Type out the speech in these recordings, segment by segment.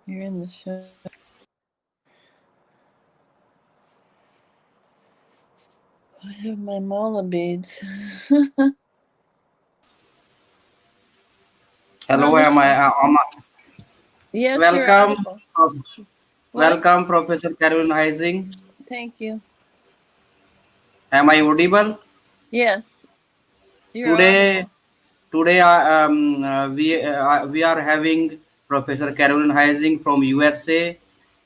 You're in the show. I have my mala beads. Hello, Mother, yes, you're welcome, audible. What? welcome, Professor Carolyn Heising. Thank you. Am I audible? Yes, you're Today, audible. today we are having Professor Carolyn Heising from USA,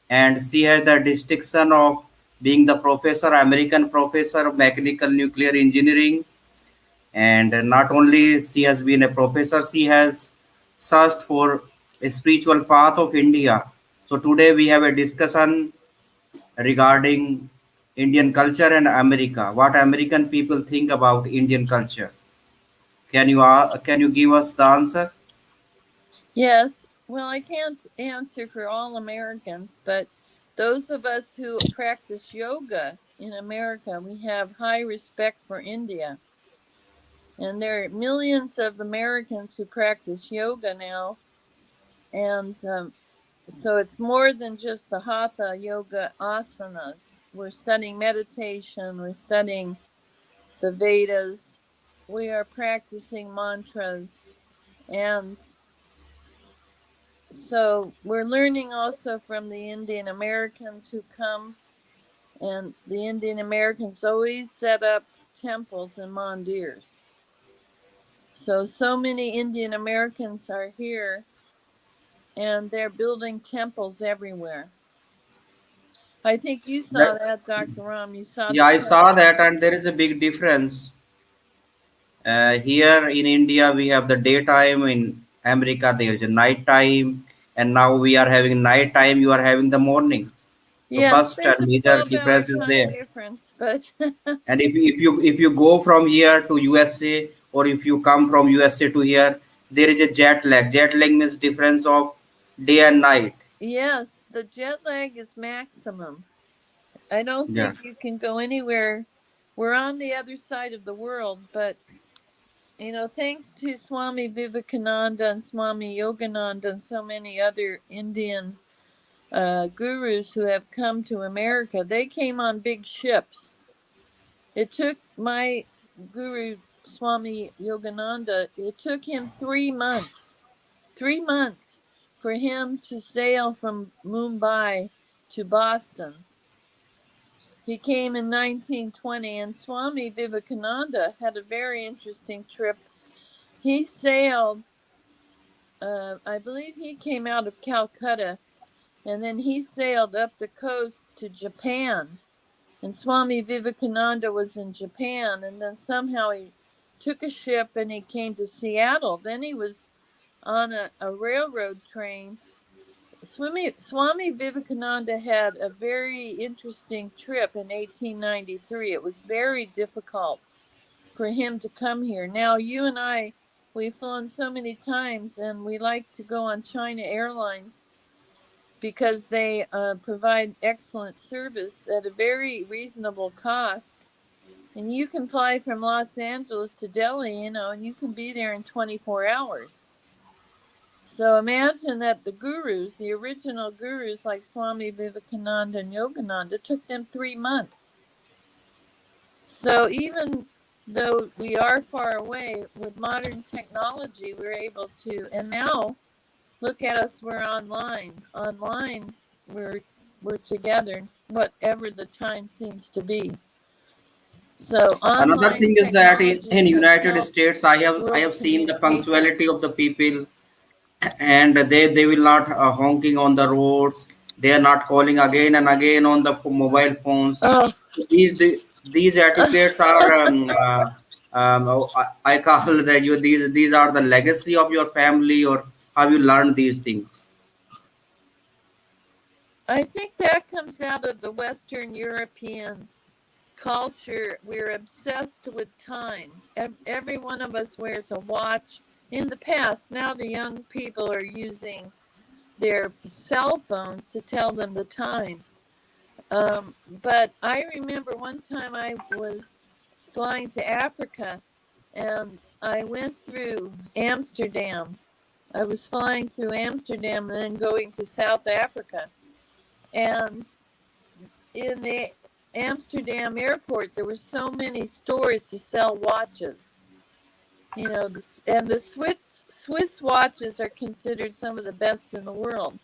and she has the distinction of being the professor, American professor of mechanical nuclear engineering. And not only she has been a professor, she has searched for a spiritual path of India. So today we have a discussion regarding Indian culture and America. What American people think about Indian culture? Can you give us the answer? Yes. Well, I can't answer for all Americans, but those of us who practice yoga in America, we have high respect for India. And there are millions of Americans who practice yoga now. And so it's more than just the hatha yoga asanas. We're studying meditation, we're studying the Vedas, we are practicing mantras. And so we're learning also from the Indian Americans who come, and the Indian Americans always set up temples and mandirs. So many Indian Americans are here, and they're building temples everywhere. I think you saw That, that, Dr. Ram. You saw yeah, the I saw temples. that, and there is a big difference. Here in India, we have the daytime. In America, there is a night time, and now we are having night time. You are having the morning. So Yes, first there's and a major 12-hour difference is time there. difference, but And if you go from here to USA, or if you come from USA to here, there is a jet lag. Jet lag means difference of day and night. yes, the jet lag is maximum. I don't Yeah. think you can go anywhere. We're on the other side of the world, but thanks to Swami Vivekananda and Swami Yogananda and so many other Indian gurus who have come to America, they came on big ships. It took my guru, Swami Yogananda, it took him 3 months for him to sail from Mumbai to Boston. He came in 1920, and Swami Vivekananda had a very interesting trip. He sailed, I believe he came out of Calcutta, and then he sailed up the coast to Japan. And Swami Vivekananda was in Japan, and then somehow he took a ship and he came to Seattle. Then he was on a railroad train. Swami Vivekananda had a very interesting trip in 1893. It was very difficult for him to come here. Now, you and I, we've flown so many times, and we like to go on China Airlines because they provide excellent service at a very reasonable cost. And you can fly from Los Angeles to Delhi, and you can be there in 24 hours. So imagine that the gurus, the original gurus like Swami Vivekananda and Yogananda, took them 3 months. So even though we are far away, with modern technology, we're able to. And now, look at us, we're online. Online, we're together, whatever the time seems to be. So Another online thing is that technology in has United helped States, I world have seen the communication. punctuality of the people, and they will not honking on the roads. They are not calling again and again on the mobile phones. Oh, These etiquettes are I call that you these are the legacy of your family, or have you learned these things? I think that comes out of the Western European culture. We're obsessed with time. Every one of us wears a watch. In the past, now the young people are using their cell phones to tell them the time. But I remember one time I was flying to Africa, and I went through Amsterdam, I was flying through Amsterdam and then going to South Africa. And in the Amsterdam airport, there were so many stores to sell watches. You know, and the Swiss watches are considered some of the best in the world.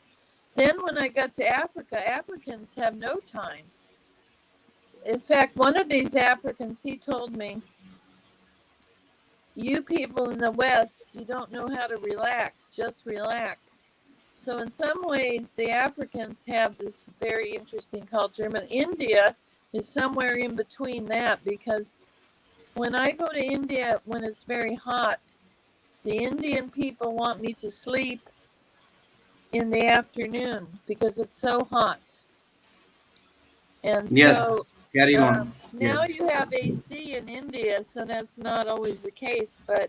Then when I got to Africa, Africans have no time. In fact, one of these Africans, he told me, you people in the West, you don't know how to relax, just relax. So in some ways, the Africans have this very interesting culture, but India is somewhere in between that, because when I go to India when it's very hot, the Indian people want me to sleep in the afternoon because it's so hot. And Yes, so carry on. Yes. now you have AC in India, so that's not always the case, but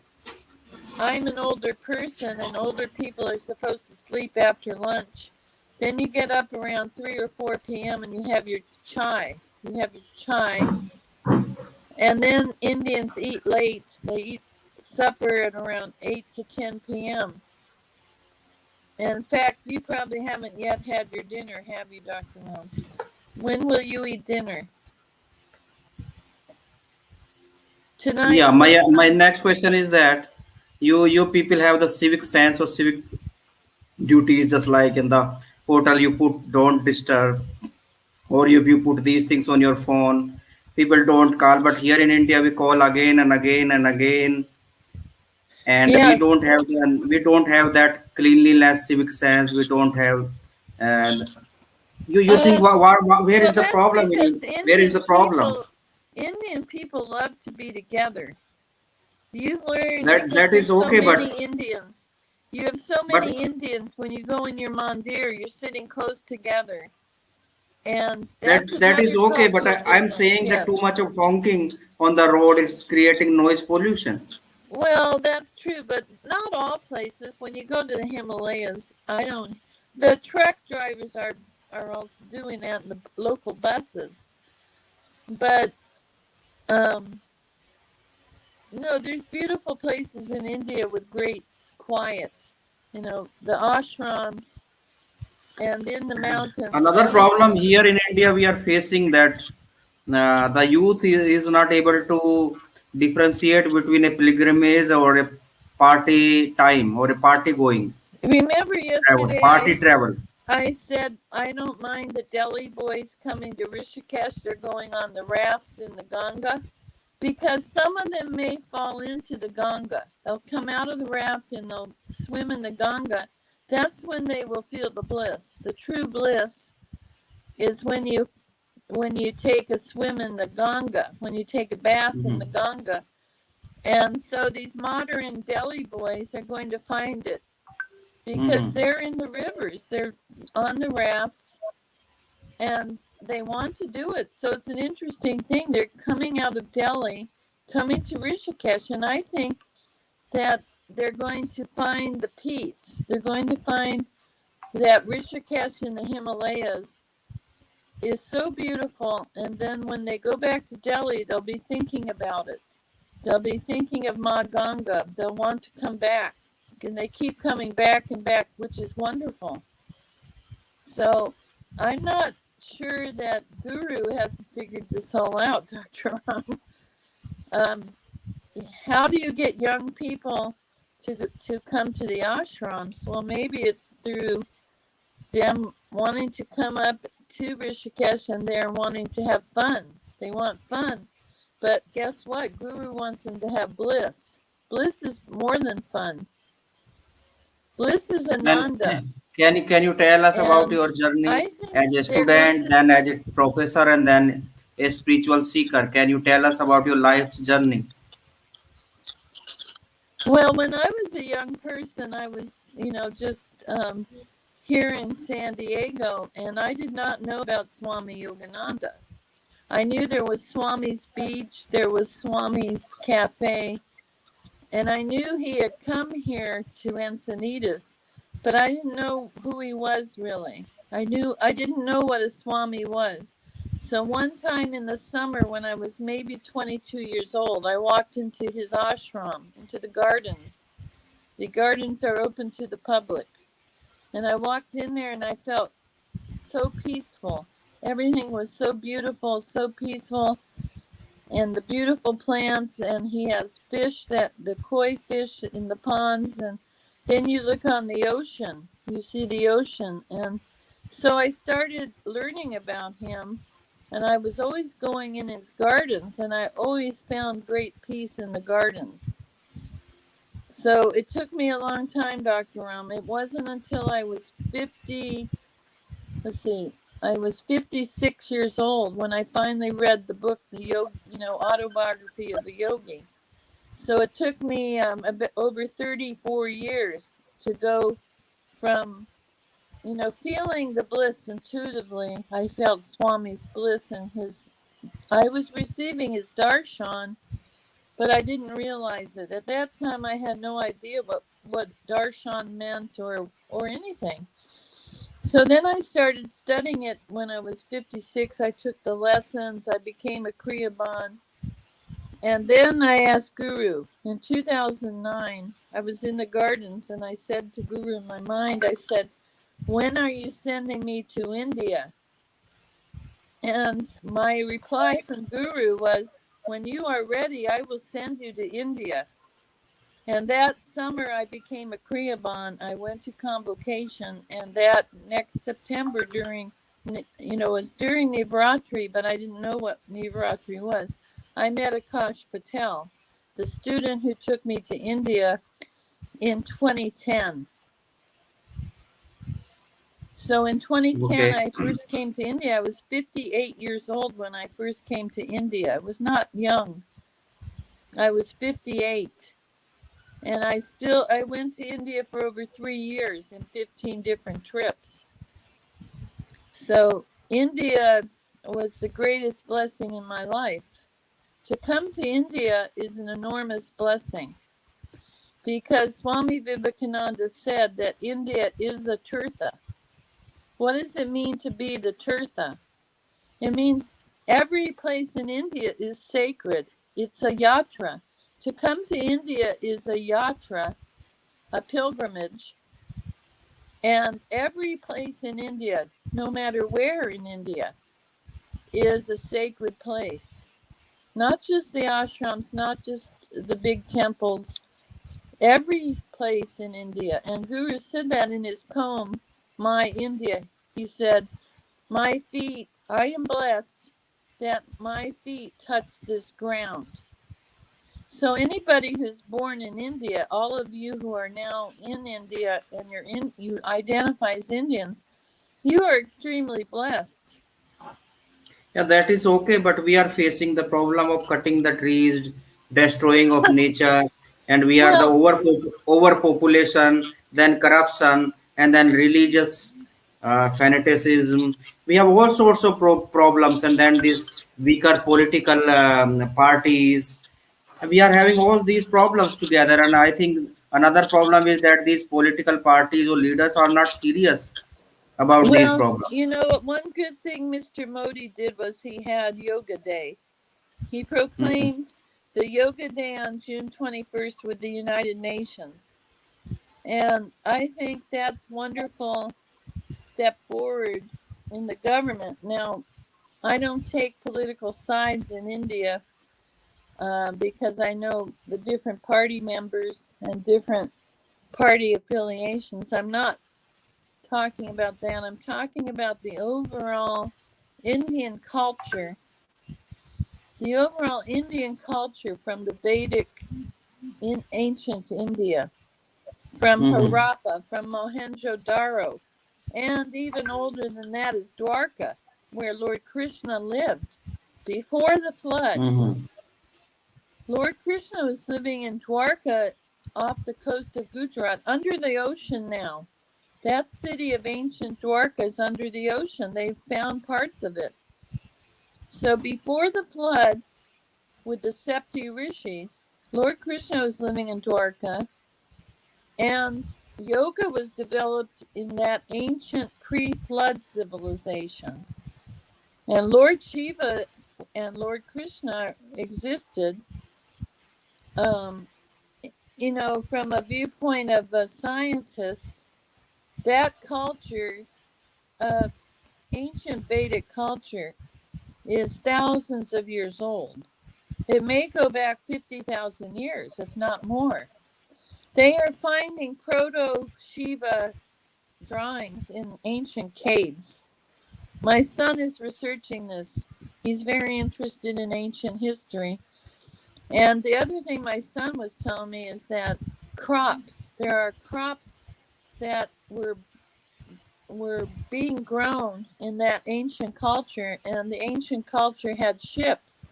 I'm an older person, and older people are supposed to sleep after lunch. Then you get up around 3 or 4 p.m. and you have your chai. You have your chai. And then Indians eat late. They eat supper at around 8 to 10 p.m. And in fact, you probably haven't yet had your dinner, have you, Dr. Ram? When will you eat dinner? Tonight? Yeah, my next question is that you people have the civic sense or civic duties, just like in the hotel you put don't disturb, or you put these things on your phone, people don't call, but here in India we call again and again and again, and Yes. we don't have that cleanliness civic sense, we don't have. And you think where Well, is the that's problem in, because where is the problem? Indian people love to be together. You learn because That there's is so okay, many but Indians. You have so but many Indians when you go in your mandir, you're sitting close together. And that that's that is another okay, but cultural I'm difference, saying that too yes. much of honking on the road is creating noise pollution. Well, that's true, but not all places. When you go to the Himalayas, I don't. The truck drivers are also doing that in the local buses, but um, no, there's beautiful places in India with great quiet. You know, the ashrams and in the mountains. Another I was, problem here in India we are facing that the youth is not able to differentiate between a pilgrimage or a party time or a party going remember travel, yesterday party travel. I said I don't mind the Delhi boys coming to Rishikesh. They're going on the rafts in the Ganga because some of them may fall into the Ganga. They'll come out of the raft and they'll swim in the Ganga. That's when they will feel the bliss. The true bliss is when you take a swim in the Ganga, when you take a bath in the Mhm. Ganga. And so these modern Delhi boys are going to find it because Mhm. they're in the rivers, they're on the rafts, and they want to do it. So it's an interesting thing. They're coming out of Delhi, coming to Rishikesh, and I think that they're going to find the peace. They're going to find that Rishikesh in the Himalayas is so beautiful, and then when they go back to Delhi, they'll be thinking about it. They'll be thinking of Ma Ganga. They'll want to come back, and they keep coming back and back, which is wonderful. So I'm not sure that Guru hasn't figured this all out, Dr. Ram. Um, how do you get young people to come to the ashrams? Well, maybe it's through them wanting to come up to Rishikesh and they're wanting to have fun. They want fun. But guess what? Guru wants them to have bliss. Bliss is more than fun. Bliss is And Ananda. can you tell us about And your journey I think as a they're going student, to. then as a professor, and then a spiritual seeker? Can you tell us about your life's journey? Well, when I was a young person, I was, just here in San Diego, and I did not know about Swami Yogananda. I knew there was Swami's Beach, there was Swami's Cafe, and I knew he had come here to Encinitas, but I didn't know who he was really. I didn't know what a Swami was. So one time in the summer when I was maybe 22 years old, I walked into his ashram, into the gardens, The gardens are open to the public. And I walked in there and I felt so peaceful. Everything was so beautiful, so peaceful, and the beautiful plants. And he has fish, that the koi fish in the ponds, and then you look on the ocean, you see the ocean. And so I started learning about him, and I was always going in his gardens, and I always found great peace in the gardens. So it took me a long time, Dr. Ram. It wasn't until I was 50, let's see, I was 56 years old when I finally read the book, the autobiography of a yogi. So it took me a bit over 34 years to go from, feeling the bliss intuitively. I felt Swami's bliss and I was receiving his darshan, but I didn't realize it. At that time, I had no idea what darshan meant or anything. So then I started studying it when I was 56. I took the lessons. I became a Kriyaban. And then I asked Guru. In 2009, I was in the gardens and I said to Guru in my mind, I said, when are you sending me to India? And my reply from Guru was, when you are ready, I will send you to India. And that summer, I became a Kriyaban. I went to convocation, and that next September, it was during Nivratri, but I didn't know what Nivratri was. I met Akash Patel, the student who took me to India in 2010. So in 2010, Okay. I first came to India. I was 58 years old when I first came to India. I was not young. I was 58. And I went to India for over 3 years in 15 different trips. So India was the greatest blessing in my life. To come to India is an enormous blessing because Swami Vivekananda said that India is the Tirtha. What does it mean to be the Tirtha? It means every place in India is sacred. It's a yatra. To come to India is a yatra, a pilgrimage. And every place in India, no matter where in India, is a sacred place. Not just the ashrams, not just the big temples, every place in India. And Guru said that in his poem, My India. He said, my feet, I am blessed that my feet touch this ground. So anybody who's born in India, all of you who are now in India and you identify as Indians, you are extremely blessed. Yeah, that is okay, but we are facing the problem of cutting the trees, destroying of nature, and we are the Well, overpopulation, then corruption, and then religious fanaticism. We have all sorts of problems, and then these weaker political parties. We are having all these problems together, and I think another problem is that these political parties or leaders are not serious about these well, problems. one good thing Mr. Modi did was he had Yoga Day. He Mhm. proclaimed the Yoga Day on June 21st with the United Nations. And I think that's wonderful step forward in the government. Now, I don't take political sides in India because I know the different party members and different party affiliations. I'm not talking about that. I'm talking about the overall Indian culture. The overall Indian culture from the Vedic in ancient India, from Mhm. Harappa, from Mohenjo-daro, and even older than that is Dwarka, where Lord Krishna lived before the flood. Mhm. Lord Krishna was living in Dwarka off the coast of Gujarat, under the ocean now. That city of ancient Dwarka is under the ocean. They've found parts of it. So before the flood, with the Septi Rishis, Lord Krishna was living in Dwarka, and yoga was developed in that ancient pre-flood civilization. And Lord Shiva and Lord Krishna existed um, you know, from a viewpoint of a scientist, that culture, ancient Vedic culture, is thousands of years old. It may go back 50,000 years, if not more. They are finding proto Shiva drawings in ancient caves. My son is researching this. He's very interested in ancient history. And the other thing my son was telling me is that there are crops that were being grown in that ancient culture, and the ancient culture had ships.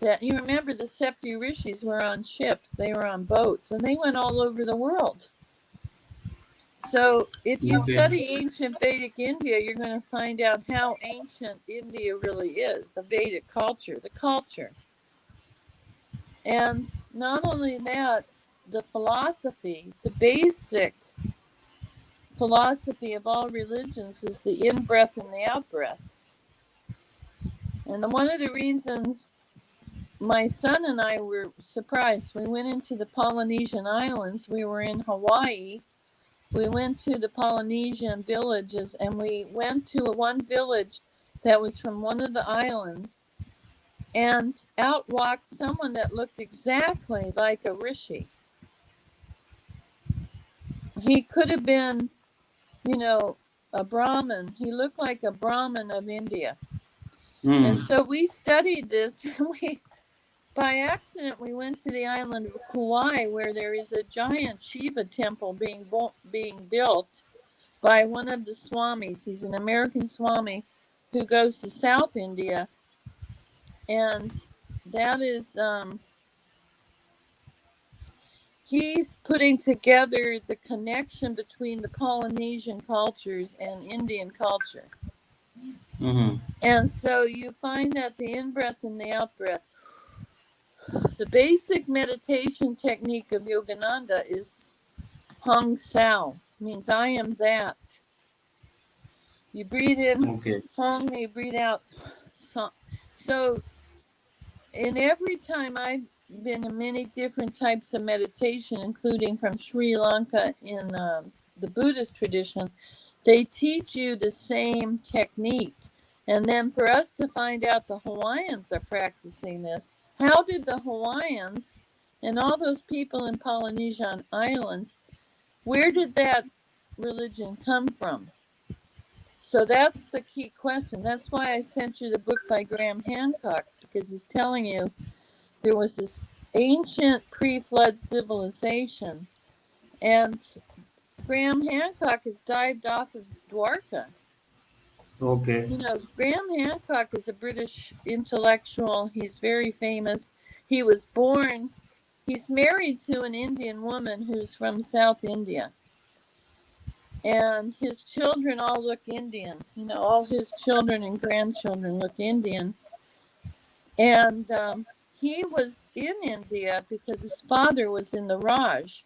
That you remember, the Septi Rishis were on ships, they were on boats, and they went all over the world. So if you study ancient Vedic India, you're going to find out how ancient India really is, the Vedic culture, the culture. And not only that, the philosophy, the basic philosophy of all religions is the in-breath and the out-breath. And one of the reasons my son and I were surprised, we went into the Polynesian islands, we were in Hawaii, we went to the Polynesian villages, and we went to one village that was from one of the islands, and out walked someone that looked exactly like a rishi. He could have been, you know, a Brahmin. He looked like a Brahmin of India. And so we studied this, and by accident, we went to the island of Kauai, where there is a giant Shiva temple being built by one of the swamis. He's an American swami who goes to South India, and that is he's putting together the connection between the Polynesian cultures and Indian culture. And so you find that the in-breath and the out-breath, the basic meditation technique of Yogananda is Hung Sao, means I am that. You breathe in Hung, you breathe out. So in every time I've been in many different types of meditation, including from Sri Lanka in the Buddhist tradition, they teach you the same technique. And then for us to find out the Hawaiians are practicing this, how did the Hawaiians and all those people in Polynesian islands, where did that religion come from? So that's the key question. That's why I sent you the book by Graham Hancock, because he's telling you there was this ancient pre-flood civilization, and Graham Hancock has dived off of Dwarka. You know, Graham Hancock is a British intellectual. He's very famous. He was born, he's married to an Indian woman who's from South India. And his children all look Indian. You know, all his children and grandchildren look Indian. And he was in India because his father was in the Raj.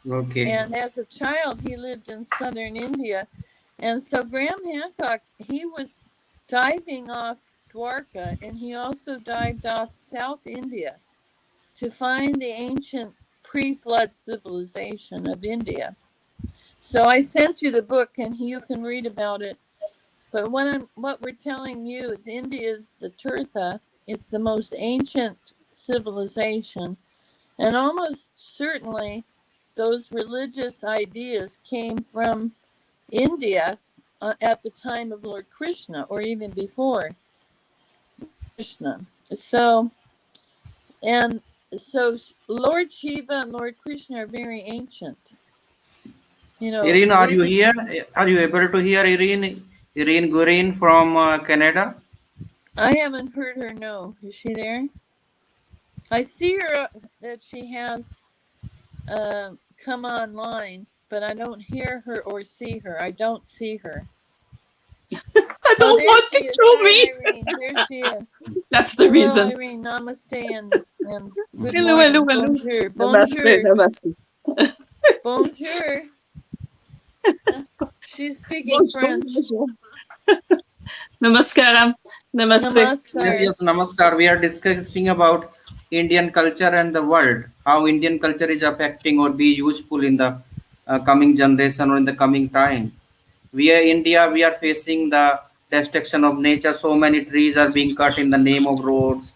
And as a child, he lived in southern India. And so Graham Hancock, he was diving off Dwarka, and he also dived off South India to find the ancient pre-flood civilization of India. So I sent you the book, and you can read about it. But what we're telling you is India is the Tirtha. It's the most ancient civilization. And almost certainly those religious ideas came from India at the time of Lord Krishna, or even before Krishna. So Lord Shiva and Lord Krishna are very ancient. You know, Irene, are you here? Are you able to hear Irene? Irene Gurin from Canada? I haven't heard her, no. Is she there? I see her that she has come online, but I don't hear her or see her. I don't see her. I don't want to show me. Irene. There she is. That's the reason. Irene, namaste and good Hello, morning. hello, hello. Bonjour. Namaste, Bonjour. namaste. Bonjour. She's speaking French. Namaskaram. Namaste. Namaskar. Yes, namaskar. We are discussing about Indian culture and the world, how Indian culture is affecting or be useful in the coming generation or in the coming time. We are India, we are facing the destruction of nature. So many trees are being cut in the name of roads.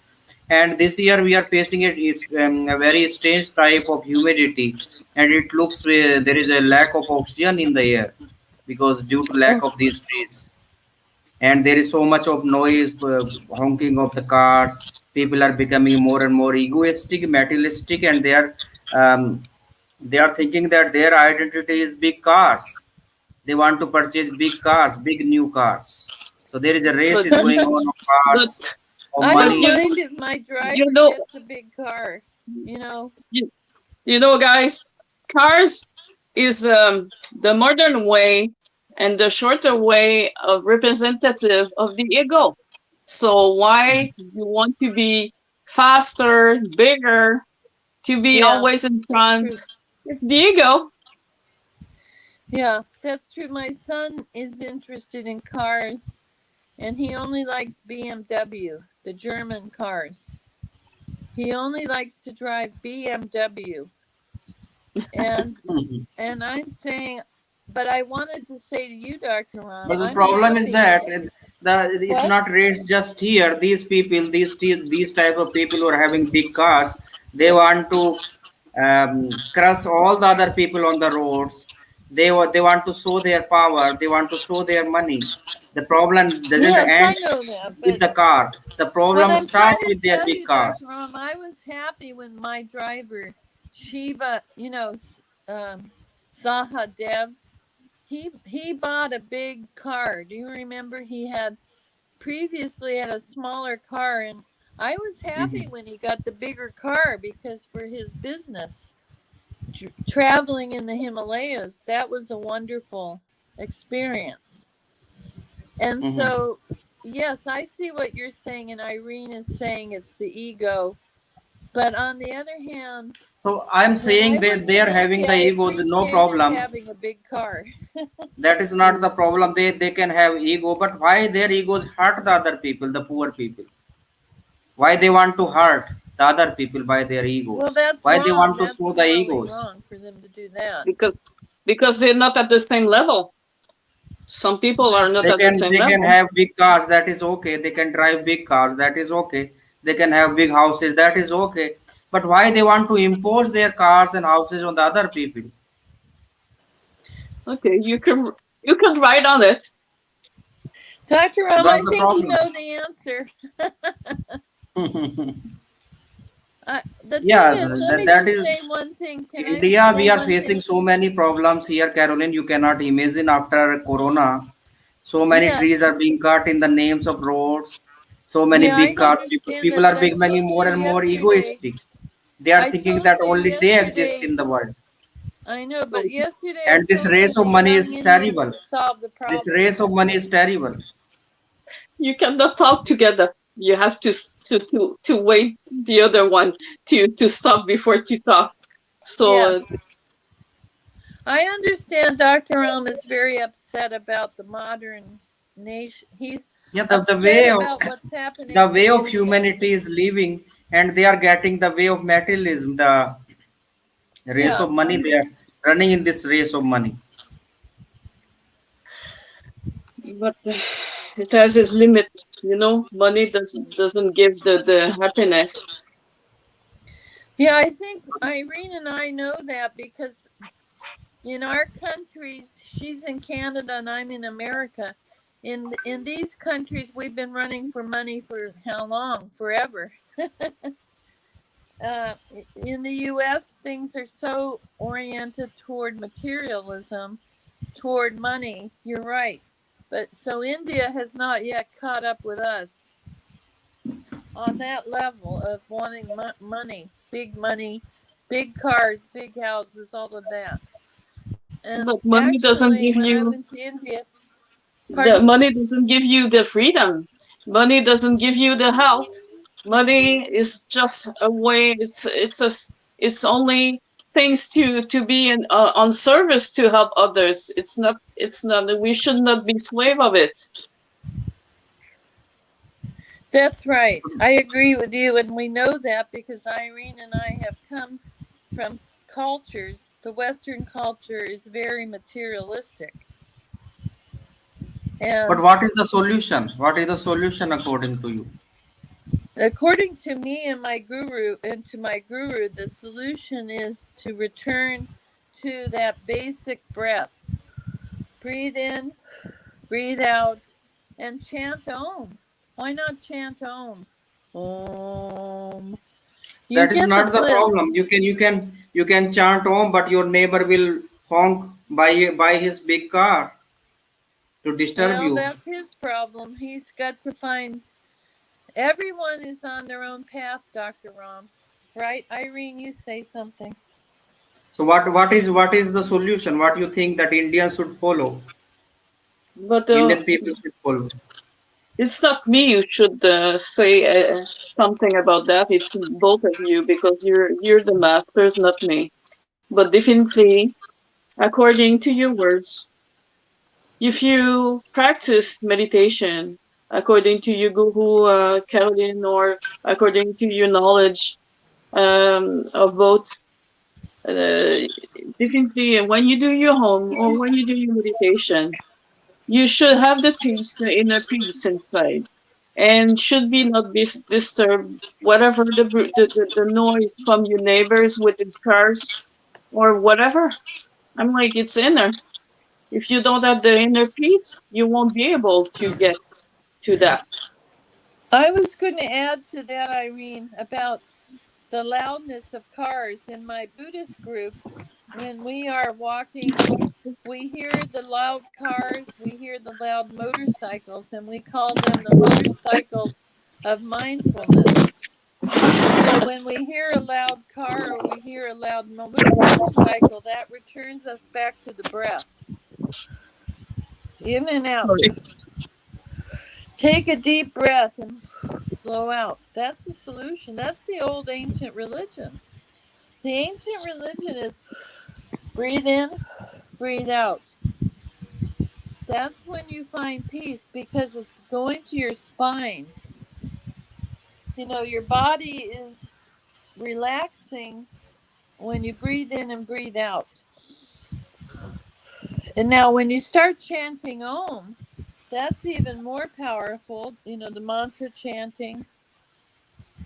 And this year we are facing a very strange type of humidity, and it looks there is a lack of oxygen in the air because due to lack Oh, of these trees, and there is so much of noise, honking of the cars. People are becoming more and more egoistic, materialistic, and they are thinking that their identity is big cars. They want to purchase big cars, big new cars. So there is a race But is going on of but cars, of I but don't money. mind if my you driver know gets a big car. You know. you, you know guys, cars is the modern way and the shorter way of representative of the ego. So why you want to be faster, bigger, to be Yeah, always in that's front? true. It's the ego. Yeah, that's true. My son is interested in cars, and he only likes BMW, the German cars. He only likes to drive BMW. And Mhm. and I'm saying, but I wanted to say to you, Dr. Ram, But the I'm problem is happy. that it's What? not rates just here. These people, these type of people who are having big cars, they want to crush all the other people on the roads. They want to show their power. They want to show their money. The problem doesn't Yes, I end know that, with the car. The but problem I'm trying starts to with their tell big you, Dr. cars. Ram, I was happy when my driver, Shiva, um, Sahadev, he bought a big car. Do you remember he had previously had a smaller car, and I was happy Mhm. when he got the bigger car because for his business, traveling in the Himalayas, that was a wonderful experience. And Mhm. so, yes, I see what you're saying, and Irene is saying it's the ego. But on the other hand, So I'm when I saying worked they in are having India, the I ego, no appreciated problem. having a big car. That is not the problem. They can have ego, but why their egos hurt the other people, the poor people? Why they want to hurt the other people by their Well, egos? that's Why they wrong. want to That's show the morally egos? wrong for them to do that. Because they're not at the same level. Some people are not at the same They can level. have big cars, that is okay. They can drive big cars, that is okay. They can have big houses, that is okay. But why they want to impose their cars and houses on the other people? Okay, you can write on it. Dr. Ram, I What's the think you problem? know the answer. The thing Yeah, is, let me that just is say one thing. Can I India. We say are one facing thing? so many problems here, Caroline. You cannot imagine after Corona. So many trees Yes. are being cut in the names of roads. So many Yeah, I big cars. understand People that, are but I becoming told more you and more yesterday. egoistic. They are I thinking told that you only they exist yesterday. in the world. I know, but So yesterday I And this told you race of the money young is Indians terrible. would solve the This problem. race of money is terrible. you cannot talk together. You have to wait the other one to stop before to talk. So Yes. I understand Dr. Ram is very upset about the modern nation. He's Yeah, upset about what's the happening to way of India. humanity is living, and they are getting the way of materialism, the race Yeah. of money. They are running in this race of money. but it has its limit. Money doesn't give the happiness. Yeah, I think Irene and I know that because in our countries, she's in Canada and I'm in America. In these countries, we've been running for money for how long? Forever. uh, in the U.S., things are so oriented toward materialism, toward money. You're right, but so India has not yet caught up with us on that level of wanting money, big cars, big houses, all of that. And But money doesn't actually, give when I you went to India, the pardon? money doesn't give you the freedom. Money doesn't give you the health. Money is just a way. It's only things to be on service to help others. It's not. We should not be slave of it. That's right. I agree with you, and we know that because Irene and I have come from cultures. The Western culture is very materialistic, But and what is the solution? What is the solution according to you? according to me and to my guru, the solution is to return to that basic breath. Breathe in, breathe out, and chant Om. Why not chant Om? Om. You That is get the not the bliss. problem. You can chant Om, but your neighbor will honk by his big car to disturb Well, you. that's his problem. He's got to find. Everyone is on their own path, Dr. Ram. Right? Irene, you say something. So what is the solution? What you think that Indians should follow? But Indian people should follow. it's not me who should say something about that. It's both of you because you're the masters, not me. But definitely, according to your words, if you practice meditation according to your guru, Caroline, or according to your knowledge of both, uh, definitely when you do your home or when you do your meditation, you should have the peace, the inner peace inside, and should be not be disturbed. Whatever the noise from your neighbors with his cars or whatever, I'm like it's inner. If you don't have the inner peace, you won't be able to get to that. I was going to add to that, Irene, about the loudness of cars. In my Buddhist group, when we are walking, we hear the loud cars, we hear the loud motorcycles, and we call them the motorcycles of mindfulness. So when we hear a loud car or we hear a loud motorcycle, that returns us back to the breath. In and out. Sorry. Take a deep breath and blow out. That's the solution. That's the old ancient religion. The ancient religion is breathe in, breathe out. That's when you find peace because it's going to your spine. You know, your body is relaxing when you breathe in and breathe out. And now, when you start chanting Om, that's even more powerful. You know, the mantra chanting,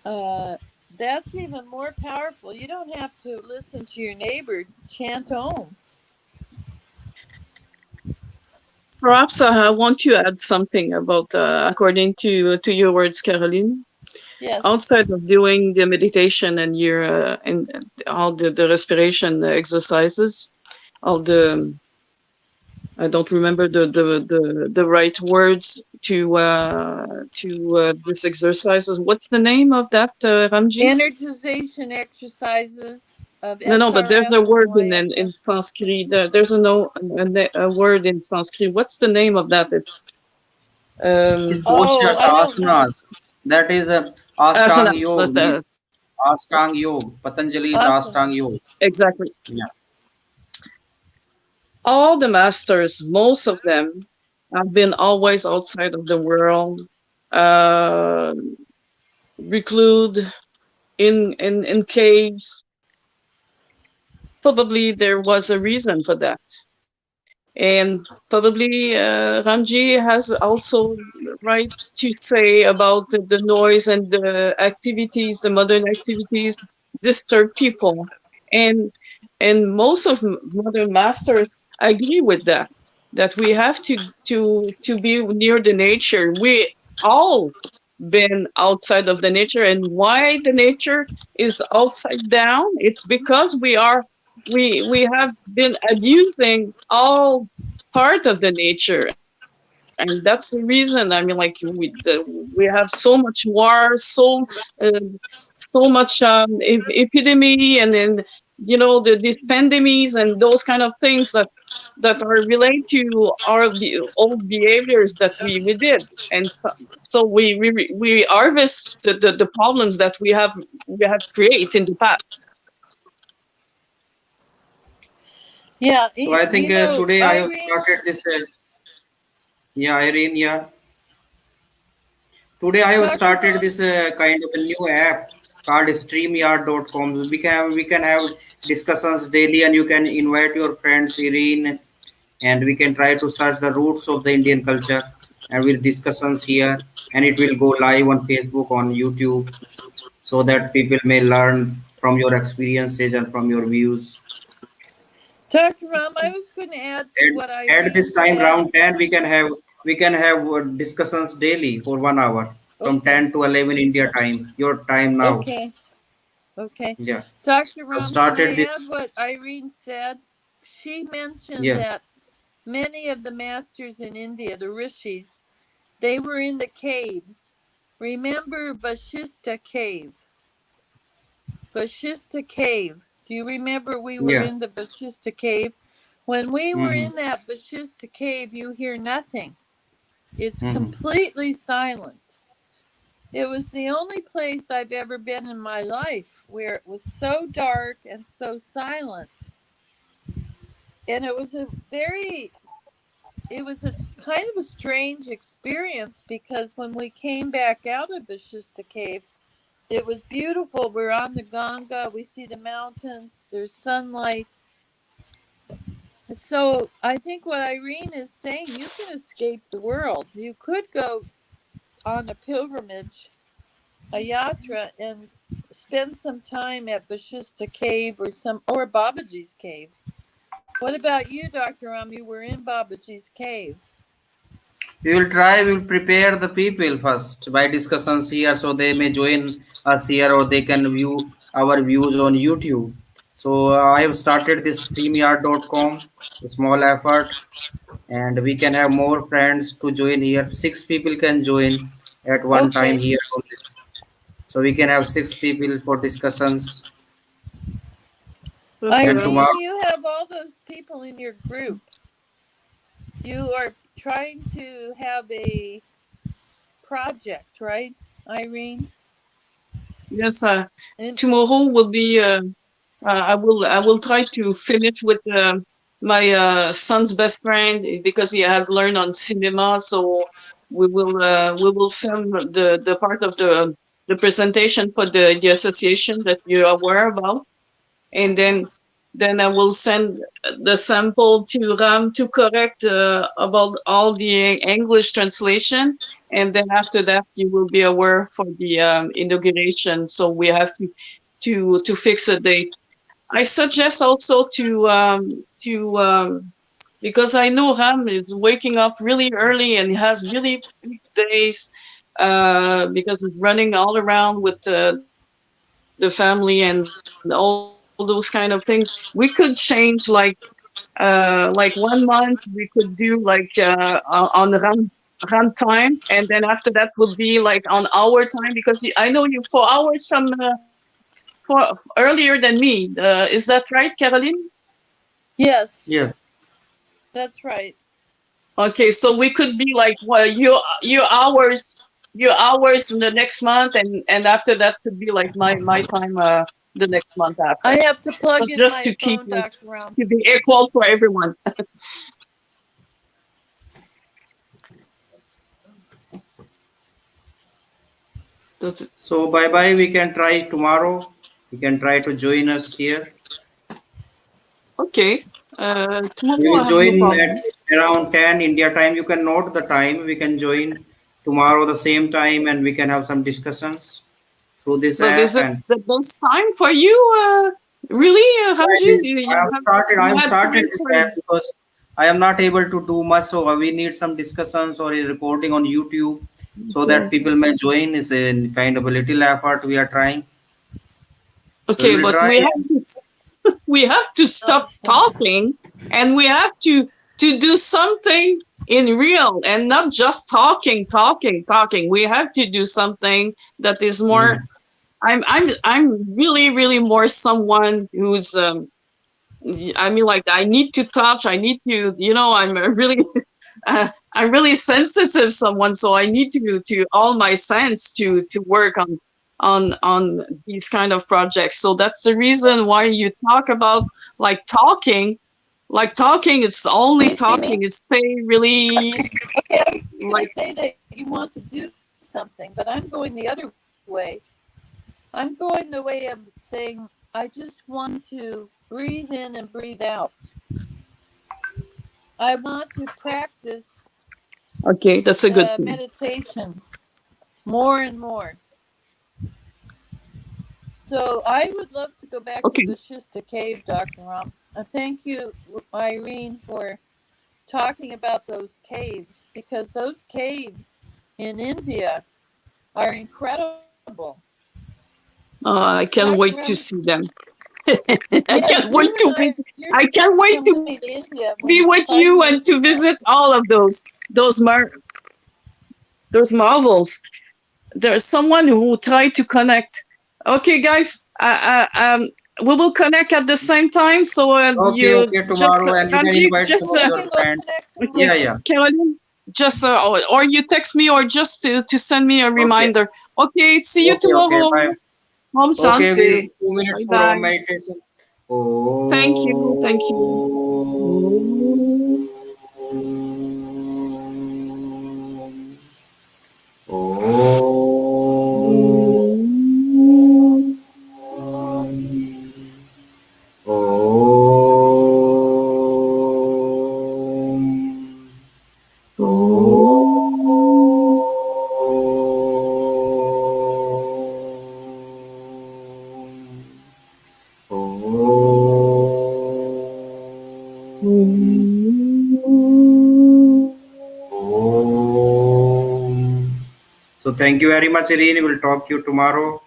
uh, that's even more powerful. You don't have to listen to your neighbor chant Om. Perhaps I want to add something about, according to your words, Caroline. Yes. Outside of doing the meditation and your and all the respiration exercises, all the I don't remember the right words to this exercises. What's the name of that, Ramji? Energization exercises of No, but there's SRF a and word in YSF. Sanskrit. There's a no a word in Sanskrit. What's the name of that? It's It's um Oh, postures, I don't know. asanas. That is Ashtang asanas. Yoga means Ashtang Yoga. Patanjali's Ashtang Asanas. Yoga. Exactly. Yeah. All the masters, most of them, have been always outside of the world, uh, recluded in caves. Probably there was a reason for that. And probably Ramji has also right to say about the noise and the activities, the modern activities disturb people. And and most of modern masters agree with that, that we have to be near the nature. We all been outside of the nature, and why the nature is upside down? It's because we have been abusing all part of the nature, and that's the reason. I mean, like we have so much war, uh, so much epidemic, and then these pandemics and those kind of things that are related to our old behaviors that we did, and so we harvest the problems that we have created in the past. Yeah, So I think today I have Irene, started this. Yeah, Irene. Yeah. Today I have Dr. started Ram, this kind of a new app called StreamYard.com. We can have discussions daily, and you can invite your friends, Irene, and we can try to search the roots of the Indian culture, and with discussions here, and it will go live on Facebook, on YouTube, so that people may learn from your experiences and from your views. Dr. Ram, I was going to add to And what at Irene this time, said. round 10, we can have discussions daily for 1 hour from Okay, 10 to 11 India time. Your time now. okay, okay. Yeah, Dr. I've Ram, can I started this. add what Irene said? She mentioned Yeah, that many of the masters in India, the rishis, they were in the caves. Remember Vashista Cave? Vashista Cave. Do you remember we were yeah. in the Vashista Cave? When we were Mm-hmm. in that Vashista Cave, you hear nothing. It's Mm-hmm. completely silent. It was the only place I've ever been in my life where it was so dark and so silent. And it was a kind of a strange experience because when we came back out of Vashista Cave, it was beautiful. We're on the Ganga, we see the mountains, there's sunlight. So I think what Irene is saying, you can escape the world. You could go on a pilgrimage, a yatra, and spend some time at Vashista Cave or Babaji's cave. What about you, Dr. Ram? You were in Babaji's cave. We will prepare the people first by discussions here so they may join us here or they can view our views on YouTube. So I have started this StreamYard.com, a small effort, and we can have more friends to join here. Six people can join at one time Okay. here on this. So we can have six people for discussions. Okay. And Irene, tomorrow, you have all those people in your group. You are trying to have a project, right, Irene? Yes. And Tomorrow will be. I will try to finish with my son's best friend because he has learned on cinema. So we will film the part of the presentation for the association that you're aware about, and then I will send the sample to Ram to correct about all the English translation, and then after that you will be aware for the inauguration. So we have to fix a date. I suggest also to because I know Ram is waking up really early and has really big days because he's running all around with the family and all those kind of things. We could change like 1 month we could do like on Ram time, and then after that would be like on our time because I know you 4 hours from for earlier than me. Is that right, Caroline? yes, yes. that's right. Okay, so we could be like well, your hours in the next month, and after that could be like my time the next month I after. have to So plug in just my to keep phone, like Dr. Ram. to be equal for everyone. That's it. So bye bye. We can try tomorrow. You can try to join us here. Okay. We Tomorrow will I have no join at problem. around 10 India time. You can note the time. We can join tomorrow the same time and we can have some discussions through this But is app. it And the best time for you? Really, Hamji? You, I you have have started. I you have had started time this for app because I am not able to do much. So we need some discussions or a recording on YouTube so that okay. people may join. Is a kind of a little effort we are trying. So we Okay, will but try. we have to stop talking, and we have to do something in real and not just talking. We have to do something that is more. Mhm. I'm really more someone who's I mean, like I need to touch. I need to, I'm a really, I'm really sensitive someone, so I need to all my sense to work on these kind of projects. So that's the reason why you talk about like talking, like talking. It's only Can you see me? talking. It's say really Okay, are you going like to say that you want to do something? something, but I'm going the other way. I'm going the way of saying, I just want to breathe in and breathe out. I want to practice Okay, that's a good thing. meditation more and more. So I would love to go back to Okay. the Shista Cave, Dr. Ram. Thank you, Irene, for talking about those caves, because those caves in India are incredible. I Dr. can't Ram, wait to see them. I yes, can't wait to visit. you're I supposed can't to wait come to with me to India be when with 5 you years and to is up. visit all of those marvels. There's someone who tried to connect. Okay, guys, we will connect at the same time. So Okay, you okay, just tomorrow, and you can Ranjit, invite some just of your Okay, we'll friends. connect okay, Yeah, tomorrow. yeah. Caroline, just or you text me or just to send me a Okay, reminder. Okay, see you okay. tomorrow. Bye. Om Okay, we'll Shanti. 2 minutes Bye for our bye. meditation. Thank you. Thank you. So thank you very much, Irene. We'll talk to you tomorrow.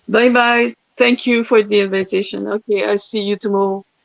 Bye bye. Thank you for the invitation. Okay, I see you tomorrow.